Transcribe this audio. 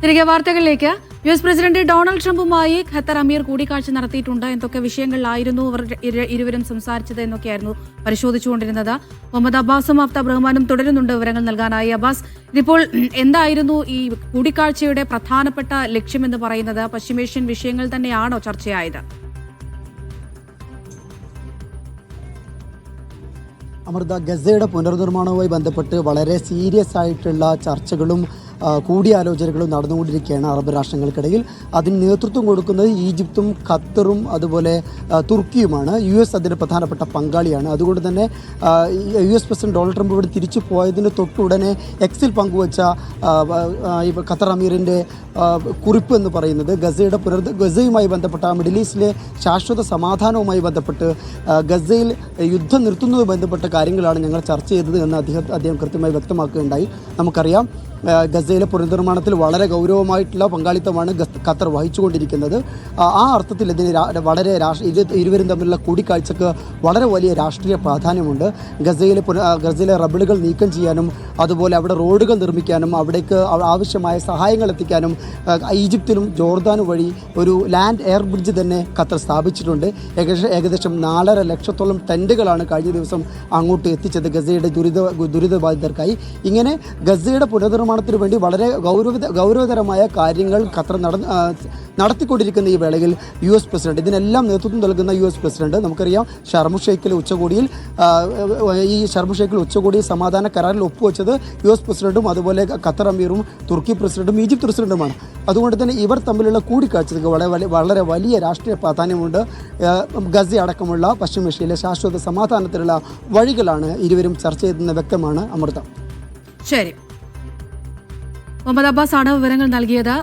തിരികെ വാർത്തകളിലേക്ക്. US president Donald ട്രംപുമായി Qatar അമീർ കൂടിക്കാഴ്ച നടത്തിയിട്ടുണ്ട്. എന്തൊക്കെ വിഷയങ്ങളിലായിരുന്നു അവർ ഇരുവരും സംസാരിച്ചത് എന്നൊക്കെയായിരുന്നു പരിശോധിച്ചുകൊണ്ടിരുന്നത്. മുഹമ്മദ് അബ്ബാസും അഫ്താബ് റഹ്മാനും തുടരുന്നുണ്ട് വിവരങ്ങൾ നൽകാനായി. അബ്ബാസ്, ഇതിപ്പോൾ എന്തായിരുന്നു ഈ കൂടിക്കാഴ്ചയുടെ പ്രധാനപ്പെട്ട ലക്ഷ്യമെന്ന് പറയുന്നത്? പശ്ചിമേഷ്യൻ വിഷയങ്ങൾ തന്നെയാണോ ചർച്ചയായത്? അമൃത, ഗസയുടെ പുനർനിർമ്മാണവുമായി ബന്ധപ്പെട്ട് വളരെ സീരിയസ് ആയിട്ടുള്ള ചർച്ചകളും കൂടിയാലോചനകളും നടന്നുകൊണ്ടിരിക്കുകയാണ് അറബ് രാഷ്ട്രങ്ങൾക്കിടയിൽ. അതിന് നേതൃത്വം കൊടുക്കുന്നത് ഈജിപ്തും ഖത്തറും അതുപോലെ തുർക്കിയുമാണ്. US അതിൻ്റെ പ്രധാനപ്പെട്ട പങ്കാളിയാണ്. അതുകൊണ്ട് തന്നെ US പ്രസിഡന്റ് ഡൊണാൾഡ് ട്രംപ് ഇവിടെ തിരിച്ചു പോയതിന് തൊട്ടുടനെ എക്സിൽ പങ്കുവച്ച ഖത്തർ അമീറിൻ്റെ കുറിപ്പ് എന്ന് പറയുന്നത് ഗസയുമായി ബന്ധപ്പെട്ട മിഡിൽ ഈസ്റ്റിലെ ശാശ്വത സമാധാനവുമായി ബന്ധപ്പെട്ട് ഗസയിൽ യുദ്ധം നിർത്തുന്നതുമായി ബന്ധപ്പെട്ട കാര്യങ്ങളാണ് ഞങ്ങൾ ചർച്ച ചെയ്തത് എന്ന് അദ്ദേഹം കൃത്യമായി വ്യക്തമാക്കുകയുണ്ടായി. നമുക്കറിയാം, ഗസയിലെ പുനർനിർമ്മാണത്തിൽ വളരെ ഗൗരവമായിട്ടുള്ള പങ്കാളിത്തമാണ് ഖത്തർ വഹിച്ചുകൊണ്ടിരിക്കുന്നത്. ആ അർത്ഥത്തിൽ ഇതിന് ഇരുവരും തമ്മിലുള്ള കൂടിക്കാഴ്ചക്ക് വളരെ വലിയ രാഷ്ട്രീയ പ്രാധാന്യമുണ്ട്. ഗസയിലെ റബിളുകൾ നീക്കം ചെയ്യാനും അതുപോലെ അവിടെ റോഡുകൾ നിർമ്മിക്കാനും അവിടേക്ക് ആവശ്യമായ സഹായങ്ങൾ എത്തിക്കാനും ഈജിപ്തിലും ജോർദാനും വഴി ഒരു ലാൻഡ് എയർ ബ്രിഡ്ജ് തന്നെ ഖത്തർ സ്ഥാപിച്ചിട്ടുണ്ട്. ഏകദേശം 4.5 ലക്ഷത്തോളം ടെൻറ്റുകളാണ് കഴിഞ്ഞ ദിവസം അങ്ങോട്ട് എത്തിച്ചത് ഗസയുടെ ദുരിതബാധിതർക്കായി. ഇങ്ങനെ ഗസയുടെ പുനർനിർമ്മാണത്തിന് വേണ്ടി വളരെ ഗൗരവതരമായ കാര്യങ്ങൾ ഖത്തർ നടത്തിക്കൊണ്ടിരിക്കുന്ന ഈ വേളയിൽ US പ്രസിഡന്റ്, ഇതിനെല്ലാം നേതൃത്വം നൽകുന്ന US പ്രസിഡന്റ്, നമുക്കറിയാം ഷർമു ഷെയ്ഖിലെ ഉച്ചകോടിയിൽ സമാധാന കരാറിൽ ഒപ്പുവെച്ചത് US പ്രസിഡന്റും അതുപോലെ ഖത്തർ അമീറും തുർക്കി പ്രസിഡന്റും ഈജിപ്ത് പ്രസിഡന്റുമാണ്. അതുകൊണ്ട് തന്നെ ഇവർ തമ്മിലുള്ള കൂടിക്കാഴ്ചക്ക് വളരെ വലിയ രാഷ്ട്രീയ പ്രാധാന്യമുണ്ട്. ഗസ അടക്കമുള്ള പശ്ചിമേഷ്യയിലെ ശാശ്വത സമാധാനത്തിലുള്ള വഴികളാണ് ഇരുവരും ചർച്ച ചെയ്തെന്ന് വ്യക്തമാണ്. അമൃത. ശരി, മുഹമ്മദ് അബ്ബാസ് ആണ് വിവരങ്ങൾ നൽകിയത്.